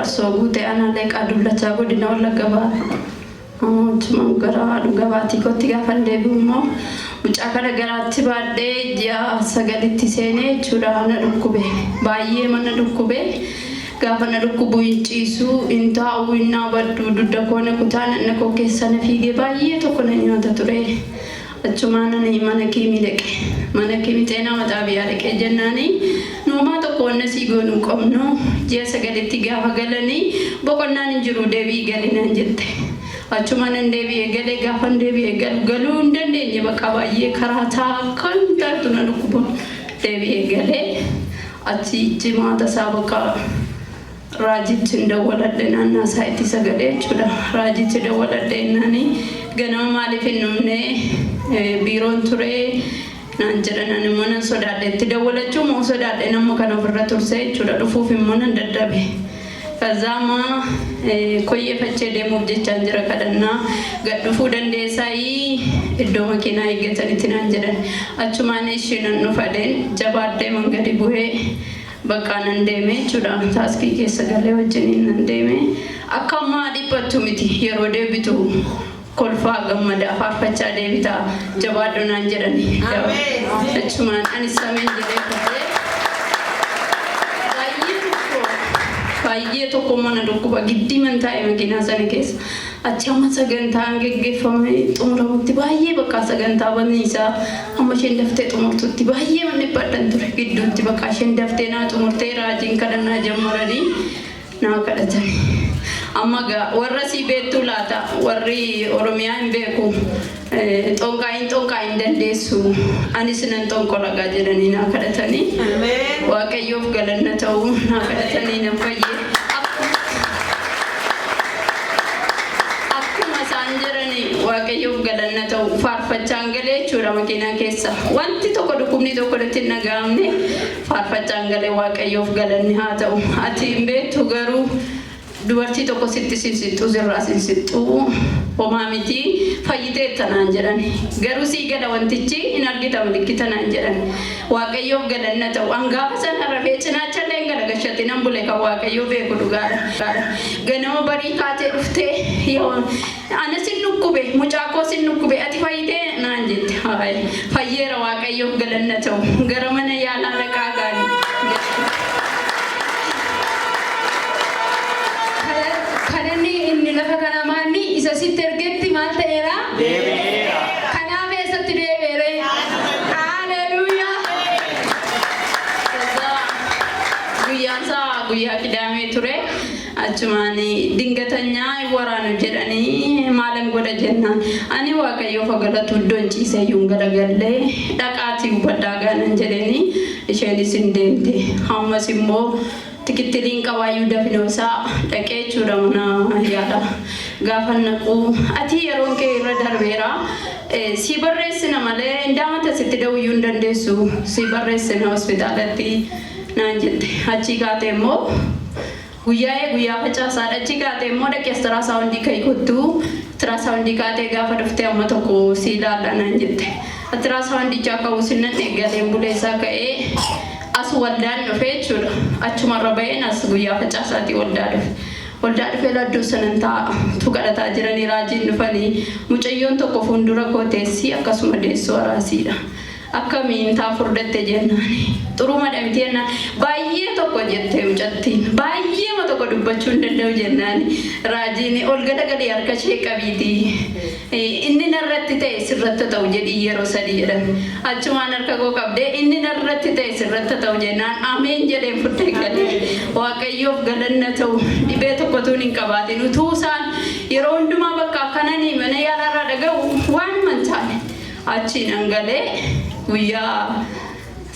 qarsoo guute ana leeqa dullachaa godina wallagabaa Cuma gara dhugaatii kotti gaafan deebi'ummoo mucaa kana garaatti baadhee ji'a sagalitti seenee jechuudha na dhukkube baay'ee mana dhukkube gaafa na dhukkubu hin ciisu hin taa'u hin naabaddu dudda koona kutaan na koo keessa na fiigee baay'ee tokko na nyaata ture achumaan ani mana kiimii dhaqe mana kiimii xeenaa mataa biyyaa dhaqee jennaanii noomaa tokko wanna sii goonuu qabnu ji'a sagalitti gaafa galanii boqonnaan hin jiru deebii galinaan jette. Achumaan deebi'ee galee gaafa deebi'ee galuu hin dandeenye bakka baay'ee karaa kan taatu na dhukkuba deebi'ee galee achi jimaata isaa bakka raajichi dawwaladhe naannaa isaa itti sagalee jechuudha raajichi dawwaladhe naani ganama maaliif hin dhumne biiroon ture naan jedhan ani immoo nan sodaadhe itti dawwalachuu moo sodaadhe nama kana ofirra turse jechuudha dhufuuf immoo nan dadhabe. Kazama koyyeffachee deemuuf jechaan jira kadhannaa gad dhufuu dandeessaayi iddoo makiinaa eeggatanitti naan jedhan achumaan isheen nan dhufadheen jabaadhee mangadi bu'ee bakka nan deeme jechuudha taaskii keessa galee wajjiniin nan deeme akka ammaa dhiphattu miti yeroo deebitu kolfaa gammadaa faarfachaa deebitaa jabaadhu naan jedhan achumaan ani sameen jedhee fudhee baay'ee tokko mana dhukkuba giddi man taa'e makiinaa sana keessa achi amma sagantaan geggeeffame xumuramutti baay'ee bakka sagantaa banniisaa amma isheen daftee xumurtutti baay'ee manni badhan ture gidduutti bakka isheen daftee naa xumurtee raajiin kadhannaa jammaranii naa kadhatanii amma warra sii beektuu laata warri oromiyaa hin beeku xonqaa hin dandeessu anis nan xonqolagaa jedhanii naa kadhatanii waaqayyoof galanna ta'uu naa kadhatanii nan fayyee akkuma isaan jiranii waaqayyoof galanna ta'uu faarfachaan galee jechuudha makiinaa keessa wanti tokko dhukkubni tokko irratti hin dhaga'amne faarfachaan galee waaqayyoof galanni haa ta'u ati hin beektu garuu dubartii tokko sitti sinsixxuu sirraa sinsixxuu homaa miti fayyitee tanaan jedhan garuu sii gala wantichi hin argita milikkita naan jedhan waaqayyoof galanna ta'u hangaafa sana rafee cinaachallee hin galagashatte nan bule kan waaqayyoo beeku dhugaadha ganama barii kaatee dhuftee yoo ana sin dhukkube mucaa koo sin dhukkube ati fayyitee naan jette fayyeera waaqayyoof galanna ta'u gara mana yaalaa dhaqaa gaarii lafa kana maanni isa sitti ergetti maal ta'eera? Deebi'eera. Kanaaf eessatti deebi'eere? Haleluuyaa. Guyyaa qidaamee ture achumaan dingatanyaa waraanu jedhanii maalan godha jennaan ani waaqayyoof galatu iddoon ciisee yuun garagallee dhaqaatii hubadhaa gaanan jedhanii isheenis hin deemte ammas immoo tikittiliin qabaayuu dafnoosaa dhaqee jechuudha mana yaala gaafa naquu ati yeroon kee irra darbeera si barreessina malee indaamata sitti dawuyyuu hin dandeessu si barreessina hospitaalatti naan jette achi kaatee immoo guyyaa facaasaadha achi kaatee immoo dhaqee tiraasaawundii ka'ii kottuu tiraasaawundii kaatee gaafa dhuftee amma tokko si ilaalla naan jette tiraasaawundichaa ka'uu sinnan eeggaleen buleessaa ka'ee as waldaan dhufee jechuudha achumarra baheen as guyyaa facaasaati waldaa dhufee ladduu sanan taa'u kadhataa jiranii raajiin dhufanii mucayyoon tokko fuuldura kooteessi akkasuma deessoo araasiidha akkamiin taa furdatte jennaani xuruma dhamti jennaan baay'ee tokko jettee mucattiin baay'ee ma tokko dubbachuu hin danda'u jennaani raajiin ol gadagalii harka ishee qabiitii inni narratti ta'e sirratti ta'u jedhii yeroo sadii jedhan achumaan harka koo qabdee inni narratti ta'e sirratti ta'u jennaan ameen jedheen fuddee galee waaqayyoof galanna ta'u dhibee tokkotuun hin qabaatin utuu isaan yeroo hundumaa bakka akkananii mana yaalaarraa dhaga'u waan mantaane achiin hangalee guyyaa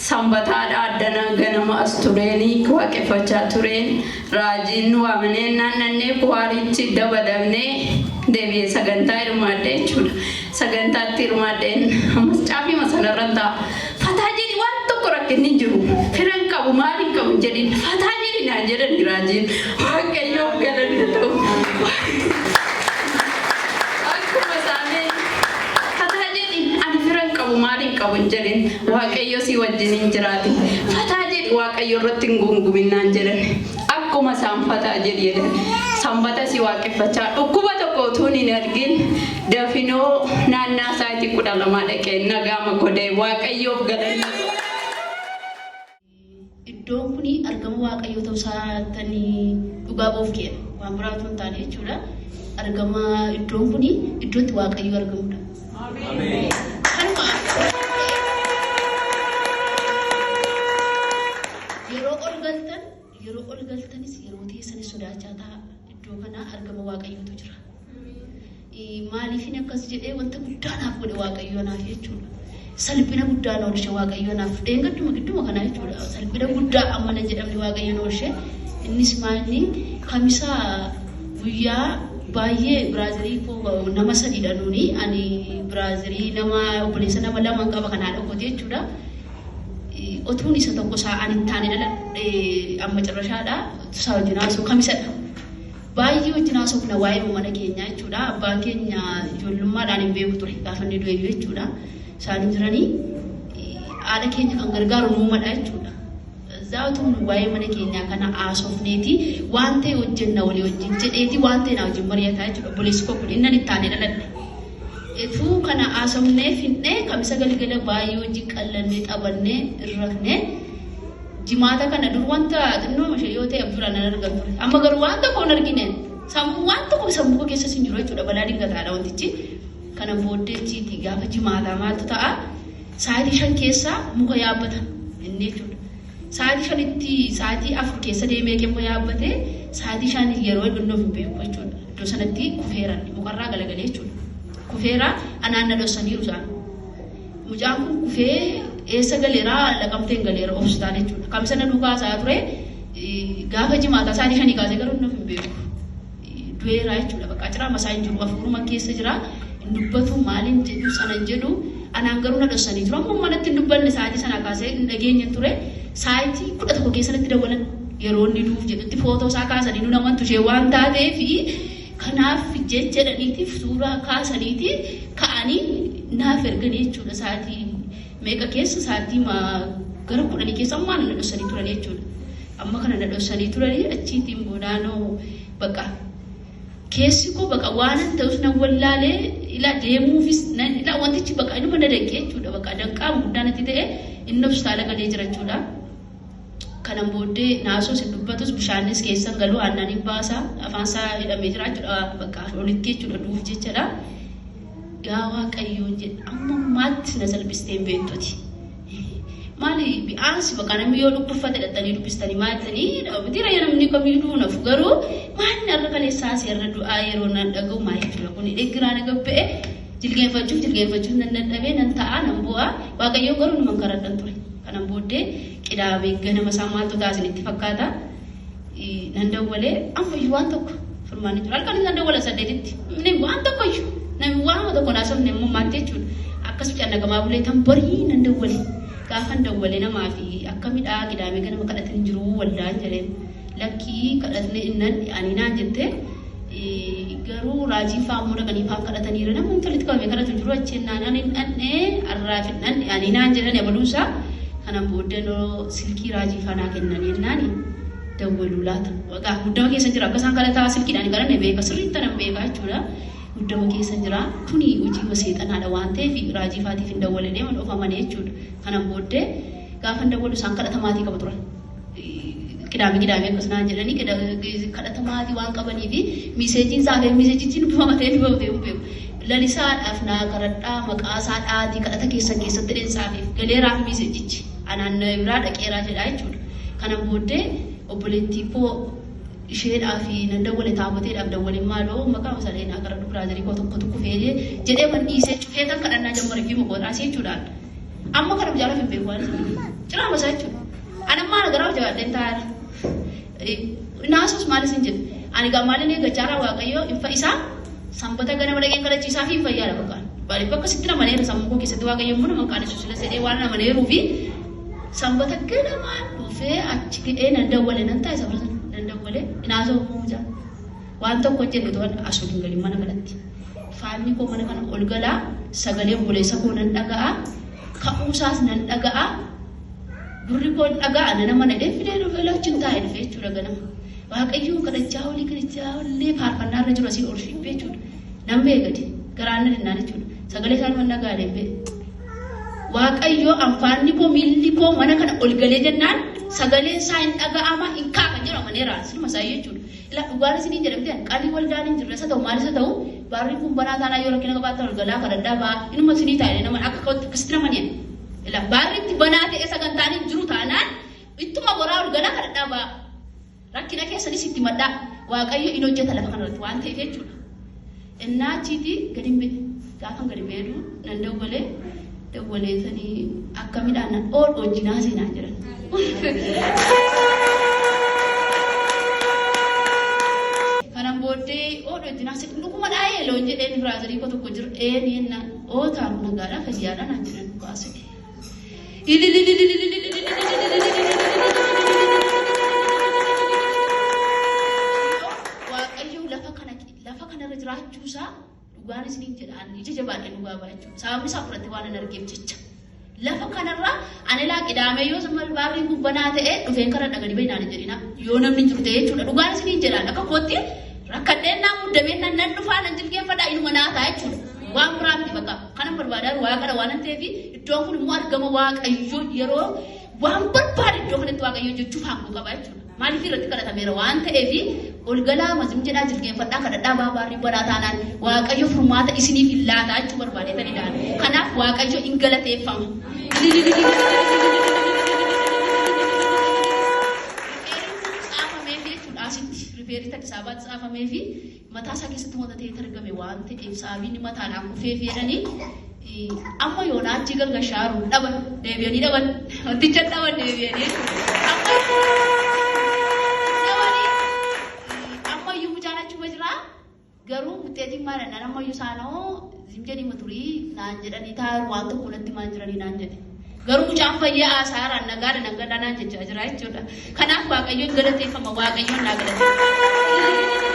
sanbataadha addana ganama as tureenii waaqeffachaa tureen raajiin waamaneen naannannee buhaarichi dabalamnee deebi'ee sagantaa hirmaadhee jechuudha sagantaatti hirmaadheen ammas caafii masanarran ta'a fataa jedhi waan tokko rakkinni hin jiru firan qabu maal hin qabu jedhin fataa jedhi naan jedhani raajiin waaqayyoof galanna ta'u akkuma isaanii fataa jedhi ani firan qabu maal hin qabu hin jedhin waaqayyo si wajjin hin jiraati fataa jedhi waaqayyo irratti hin gunguminnaan jedhan akkuma isaan fataa jedhi sanbata si waaqeffachaa dhukkuba tokko utuun hin argin dafinoo naannaa isaatii 12 dhaqee nagaama godhee waaqayyoof galanni. Iddoon kuni argama waaqayyoo ta'uu isaanii dhugaa boof kenna. Waan biraatu hin taane jechuudha. Argama iddoon kuni iddootti waaqayyoo argamudha. Ameen. Yeroo ol galtanis yeroo teessanis sodaachaa ta'a. Iddoo kana argama waaqayyootu jira. Maaliifin akkas jedhee wanta guddaa naaf godhe waaqayyoo naaf jechuudha. Salphina guddaa na oolche waaqayyoo naaf dheengadduma gidduma kana jechuudha. Salphina guddaa amma na jedhamne waaqayyoo na oolche. Innis maalni kamisa guyyaa baay'ee Biraazilii koo nama sadiidha nuuni. Ani Biraazilii nama obboleessa nama lama qaba kanaa dhokkote jechuudha. Otuun isa tokko sa'aan hin taane dhaladhe amma carrashaadha. Isaa wajjin haasoo kamisadha. Baay'ee wajjin haasoo kana waa'ee mana keenyaa jechuudha. Abbaan keenya ijoollummaadhaan hin beeku ture gaafa inni du'e jechuudha. Isaan jiranii haala keenya kan gargaaru nuumadha jechuudha. Zaatuun waa'ee mana keenyaa kana haasofneeti waan ta'e hojjenna walii wajjin jedheeti waan ta'e na wajjin mari'ataa jechuudha. Obboleessi koo kun inni hin taane dhaladhe. Etuu kana haasofnee finnee kamisa galgala baay'ee hojii qallannee xabannee irrafnee jimaata kana dur wanta xinnoo yoo ta'e abduraan nan argan ture. Amma garuu waan tokko hin argine sammuu waan tokko sammuu koo keessa hin jiru jechuudha. Balaa dingataadha wantichi. Kana booddeetti gaafa jimaataa maaltu ta'a? Sa'aatii 5 keessaa muka yaabbatan inni jechuudha. Sa'aatii 5tti sa'aatii 4 keessa deemee qeemmo yaabbatee sa'aatii 5 yeroo dhundhoof hin beeku jechuudha. Iddoo sanatti kufeeran mukarraa galagalee jechuudha. Kufeera anaan na dhossaniiru isaan. Mucaan kun kufee eessa galeeraa laqamteen galeera hospitaala jechuudha. Kamisa na duukaa isaa ture gaafa jimaataa sa'aatii 5 kaasee garuu dhundhoof hin beeku. Du'eera jechuudha. Bakka ciraa masaa hin jiru afuruma keessa jira. Dubbatu maaliin jedhu sana jedhu anaan garuu na dhossanii jiru. Amma manatti hin dubbanne sa'aatii sana kaasee hin dhageenye ture. Sa'aatii 11 keessatti dawalan yeroo inni duuf jedhutti footoo isaa kaasanii nu namantu ishee waan taateefi kanaaf jedhaniitiif suuraa kaasaniiti ka'anii naaf ergan jechuudha. Sa'aatii meeqa keessa sa'aatii gara 10 keessa ammaa na dhossanii turan jechuudha. Amma kana na dhossanii turanii achiitiin boodaanoo bakka keessi koo bakka waan ta'us na wallaalee ila deemuufis ila wantichi bakka inni mana danqee jechuudha. Bakka danqaa guddaa natti ta'e inni hospitaala galee jira jechuudha. Kanan booddee naasoo si dubbatus bishaanis keessan galuu aannaniin baasa afaan isaa hidhamee jira jechuudha. Bakka olitti jechuudha duuf jechuudha. Yaa Waaqayyoon jedha amma maatti na salphistee hin beektuti. Maali bi'aansi bakka namni yoo dhukkubfate dhattanii dubbistanii maattanii bitiira namni kamiyyuu nafu garuu maanni har'a kaleessaa seerra du'aa yeroo nan dhaga'u maa jechuudha. Kun eeggiraa na gabba'e jilgeenfachuuf nan dadhabee nan ta'a nan bu'aa Waaqayyoo garuu numan karadhan ture. Kanan booddee qidaamee ganama isaa maaltu taasisanitti fakkaata. Nan dawwalee ammayyuu waan tokko furmaanni jira. Halkan nan dawwala 8tti namni waan tokkoyyuu namni waan tokko naasofne immoo maatti jechuudha. Akkasuma cannagamaa bulee tan borii nan dawwale. Gaafan dawwalee namaa fi akka midhaa qidaamee ganama kadhatan jiru waldaan jedheen lakkii kadhatne innan ani naan jettee garuu raajii fa'aa dhaqanii fa'aa kadhataniiru namni tolitti qabamee kadhatu jiru achiin naan ani dhannee arraafin dhanne ani naan jedhan ebaluusaa kanan booddee silkii raajii fa'aa kennanii naani dawwaluu laata. Waqaa guddama keessa jira akka isaan kadhataa silkiidhaan kadhanne beeka sirriitti nan beekaa jechuudha. Guddama keessa jira kuni hojii seexanaadha waan ta'eef raajii fa'aatiif hin dawwalee deeman dhofamanii jechuudha. Kanan booddee gaafa dawwalu isaan kadhatamaatii qabu turan. Qidaamee akkasnaan jedhanii kadhatamaatii waan qabanii fi miiseejiin saafee miiseejiin bifamatee beeku. Lalisaadhaaf naa karadhaa maqaa isaadhaatii kadhata keessatti dheensaafiif galeeraaf miiseejichi anaan biraa dhaqeeraa jedhaa jechuudha. Kanan booddee obboleettii koo isheedhaa fi nan dawwale taaboteedhaaf dawwaleen maaloo maqaa masalee naa karadhu Biraazilii koo tokko feedee jedhee man dhiisee cufee kan kadhannaa jammaree fi moqoodhaas jechuudhaan. Amma kana bijaalaaf hin beeku waan ciraa masaa jechuudha. Ani ammaa nagaraaf jabaadheen taa'aadha. Naasus maalis hin jedhu. Ani gammaaleen eeggachaa Waaqayyoo ifa isaa sanbata ganama dhageen kadhachiisaa fi fayyaadha bakkaan. Baay'ee bakka sitti namaneera sammuu koo keessatti Waaqayyoon mana maqaan isaa sila sedee waan namaneeruu fi sanbata ganamaan dhufee achi hidhee nan dawwale nan taa'e sabra sana nan dawwale naasoo muujaa. Waan tokko jenne to'an asuu hin galin mana kanatti. Faanni koo mana kana ol galaa sagalee obboleessa koo nan dhaga'a. Ka'uusaas nan dhaga'a. Gurri koo dhaga'a nama na dheeffidee dhufee lachuun taa'e dhufee jechuudha ganama. waaqayyoon kadhachaa olii faarfannaa irra jiru asii ol shibbee jechuudha. Nan beekati garaanna dinnaan jechuudha. Sagalee isaan manna gaalee bee. Waaqayyoo anfaanni koo miilli koo mana kana ol galee jennaan sagalee isaa hin dhaga'ama hin kaaka jedhu amaneera sinuma isaa jechuudha. Ila dhugaan isinii jedhamte qalii waldaan hin jirre isa ta'u maalis haa ta'u baarriin kun banaa taanaa yoo rakkina qabaatan ol galaa kadhadhaa ba'a inuma isinii taa'ee nama akka akkasitti nama ni'a. Ila baarriitti banaa ta'e sagantaan hin jiru taanaan ittuma goraa ol galaa kadhadhaa ba'a. Rakkina keessanis itti maddaa waaqayyo in hojjeta lafa kanarratti waan ta'eef jechuudha. Innaa achiiti gadi hin bide gaafan gadi beedu nan dawwaleetanii akka midhaan ol hojjinaa seenaa jiran. Kanan booddee ol hojjinaa seenaa dhuguma dhaayee loon jedheen biraazarii koo tokko jiru eenyennaan ootaan nagaadhaa fayyaadhaa naan jiran baase. Jiraachuusaa dhugaan isiniin jedhaan ija jabaadhee dhugaa baachuu sababni isaa fudhatte waan hin argeef jecha lafa kanarraa ani laa qidaamee yoo sammal baarriin kun banaa ta'e dhufeen karaa dhaganii bahinaan hin jedhina yoo namni jiru ta'e jechuudha dhugaan isiniin jedhaan akka kootti rakkadheen naa muddameen nan dhufaa nan jilgeenfadhaa inuma naa ta'a jechuudha waan biraa miti bakka kanan barbaadaa waaqadha waan ta'eef iddoon kun immoo argama waaqayyoo yeroo waan barbaade iddoo kanatti waaqayyoo jechuuf hanguu qaba jechuudha. Maaliif irratti kadhatameera waan ta'eef ol galaa mazim jedhaa jilgeenfadhaa kadhadhaa baarrii banaa taanaan waaqayyo furmaata isiniif hin laata jechuu barbaadeetanidhaan. Kanaaf waaqayyo hin galateeffama. Rifeerri Addis Ababaatti saafamee fi mataa isaa keessatti wanta ta'e argame waan ta'eef sababiin mataadhaan kufee fedhanii amma yoonaa achi gargashaaru dhaban deebi'anii dhaban wanticha dhaban deebi'anii garuu murteetiin maal dha nama iyyuu saanoo zimjanii maturii naan jedhanii taa'an waan tokko natti maan jiranii naan jedhe garuu mucaan fayyaa asaaraan nagaadha nagaadha naan jechaa jira jechuudha. Kanaaf waaqayyoon galateeffama waaqayyoon naa galateeffama.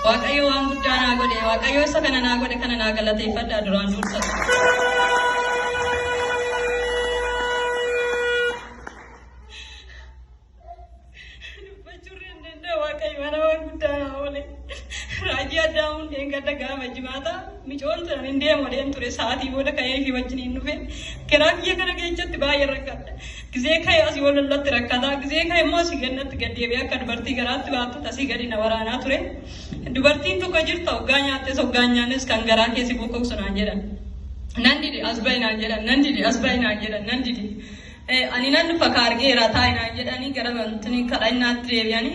Waaqayyo waan guddaa naa godhe waaqayyo isa kana naa godhe kana naa galateeffadha duraan dursa. Raja daun dengan dagang macam apa? Mijon tu India modern tu resati bola kaya ki wajni nufe. Kerana dia kerana kecat bayar rakat. Kisah kaya asal bola lot rakata. Kisah kaya mau sigaret gadi biar kan berarti kerat tu atau tasi gadi nawarana tu re. Berarti tu kajir tau ganya te so ganya nes kangara ke si buku sunanjera. Nandi di asbai nanjera, nandi di asbai nanjera, nandi di. Ani nandu fakar ke rata nanjera ni kerana antuni karai natri ni.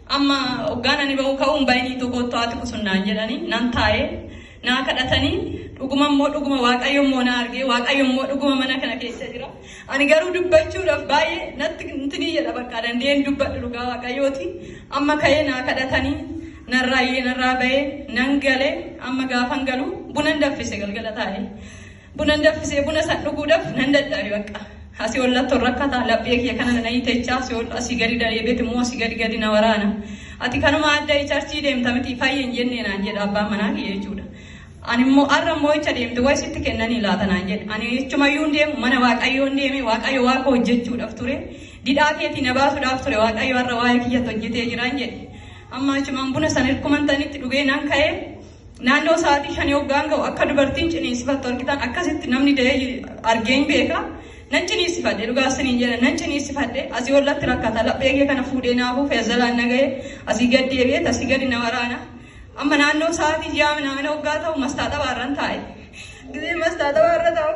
Amma ogana ni bahu kau umbai ni tu kau tahu tu sunna aja ni nantai nak kadatani uguma mod uguma wakai yang mana arge wakai yang mod uguma mana kena kisah jira ani garu dubbai curaf bayi nanti ya dapat kadan dia dubbat luga wakai oti amma kaya nak kadatani narrabai nanggale amma gafangalu bunan dafi segal galatai bunan dafi se bunan satu gudaf nandat dari wakka Asi olla torrakata laphee kiyya kana na itechaa si olla asii gadi daleebet immoo asii gadi na waraana. Ati kanuma adda icharchii deemta miti fayyeen jennee naan jedha abbaan manaa kiyya jechuudha. Ani immoo har'a immoo icha deemte waa sitti kennanii laata naan jedhe. Ani jechumayyuu deemu mana waaqayyoon deeme waaqayyo waaqa hojjechuudhaaf ture. Didhaa keetii na baasuudhaaf ture waaqayyo har'a waa'ee kiyyatti hojjetee jiraan jedhe. Amma achumaan buna san hirkumantanitti dhugee naan ka'ee naannoo sa'aatii 5 hoggaan ga'u akka dubartiin ciniinsifattu argitan akkasitti namni da'ee argeen beeka. Nanchini sifadde lugaa siniin jedhan nanchini sifadde asii ollatti rakkata laphee kana fuudhee naafuu feezalaan nagahee asii gad deebi'eet asii gadi na waraana amma naannoo sa'aatii ja'a mana hoggaa ta'u mastaa xabaarran taa'e gisee mastaa xabaarra ta'u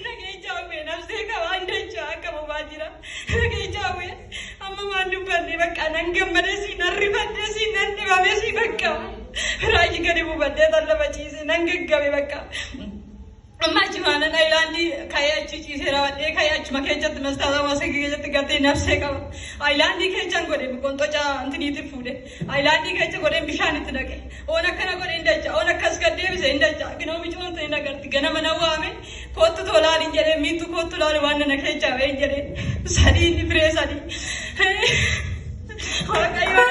nagee jaawee nafsee qabaa indachaa akka bobaa jira nagee jaawee amma waan dubbanne bakka nan gammadee si nan rifadhee si nan dhibamee si bakka raajii gadi buufaddee tallaba ciise nan gaggabe bakka amma achumaanan ayilaandii kayee achi ciisee raawwadhee kayee achuma keessatti mastaasa maasii keessatti gartee nafsee qaba ayilaandii keessan godhe qonxoca antiniitti fuudhe ayilaandii keessa godheen bishaan itti dhaqe oon akkana godhe indacha oon akkas gad deebise indacha ginoo micoomte hin agarti ganama na waame kootu tolaaliin jedhee miitu kootu laali waan nana keessa ween jedhee sadii inni firee sadii waaqayyo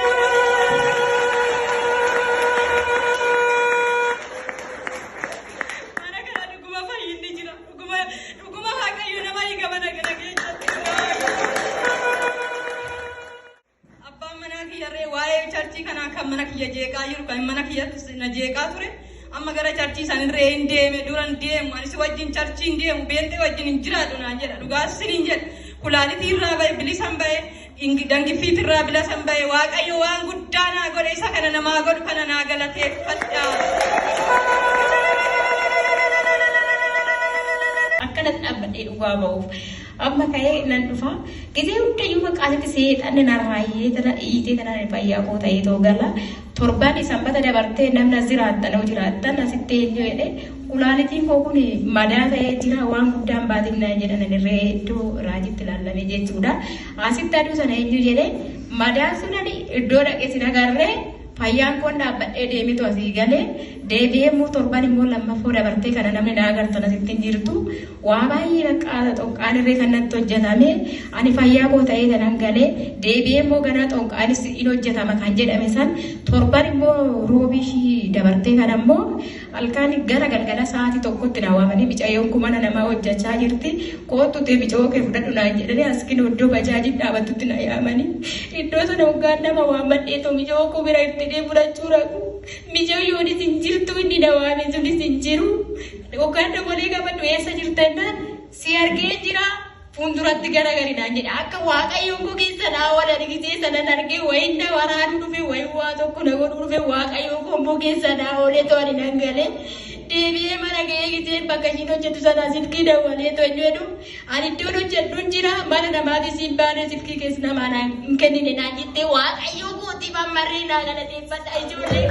kiyyatti na jeeqaa ture. Amma gara charchii san irree hin deeme duran deemu anis wajjin charchii hin deemu beentee wajjin hin jiraatu naan jedha dhugaas siniin jedha kulaalitii irraa bahe bilisan bahe dangifiit irraa bilisan bahe waaqayyo waan guddaa naa godhe isa kana namaa godhu kana naa galateeffadha. Akkanas dhaabbadhee dhugaa ba'uuf amma ka'ee nan dhufa gisee hundayyuu maqaasitti seexanni narraayyee tana dhiitee tana fayyaa koo ta'ee too gala torbaan sanbata dabartee namni as jiraattan hoo jiraattan asitti eenyu jedhe kulaalitiin koo kun madaa ta'ee jira waan guddaan baatifnaa jedhan irree iddoo raajitti ilaalame jechuudha. Asitti aduu sana eenyu jedhe madaan sunan iddoo dhaqee sin agarree fayyaan koon dhaabbadhee deemitu asii galee deebi'ee immoo torban immoo lammaffoo dabartee kana namni naa agartan asitti jirtu waa baay'ee dhaqqaata xonqaan irree kanatti hojjetame ani fayyaa koo ta'ee kanan galee deebi'ee immoo ganaa xonqaanis in hojjetama kan jedhame san torban immoo roobishii dabartee kana immoo halkan gara galgala sa'aatii tokkotti na waamanii bicayyoon kun mana namaa hojjechaa jirti koottutee bicoo kee fudhadhu naan jedhanii askin iddoo bajaajii dhaabatutti na yaamanii iddoo sana hoggaan nama waammadheetoo bicoo koo bira itti fudhachuu ragu mijoo yoonis hin jirtu inni na waame sunis hin jiru hoggaan namolee qabadhu eessa jirtannaan si argee jira fuulduratti garagarinaan jedha akka waaqayyoon koo keessa naa wal argisee sanan argee wayin na waraanuu dhufe wayin waa tokko na godhuu dhufe waaqayyoon koo immoo keessa naa oolee to'an hin hangalee deebi'ee mana ga'ee giseen bakka ishiin hojjetu sanaa silkii dawwalee to'anyu jedhu ani iddoon hojjedhuun jira mana namaatis hin baane silkii keessa namaa hin kennine naan jettee waaqayyoo kootiif ammarree naa galateeffadha ijoollee.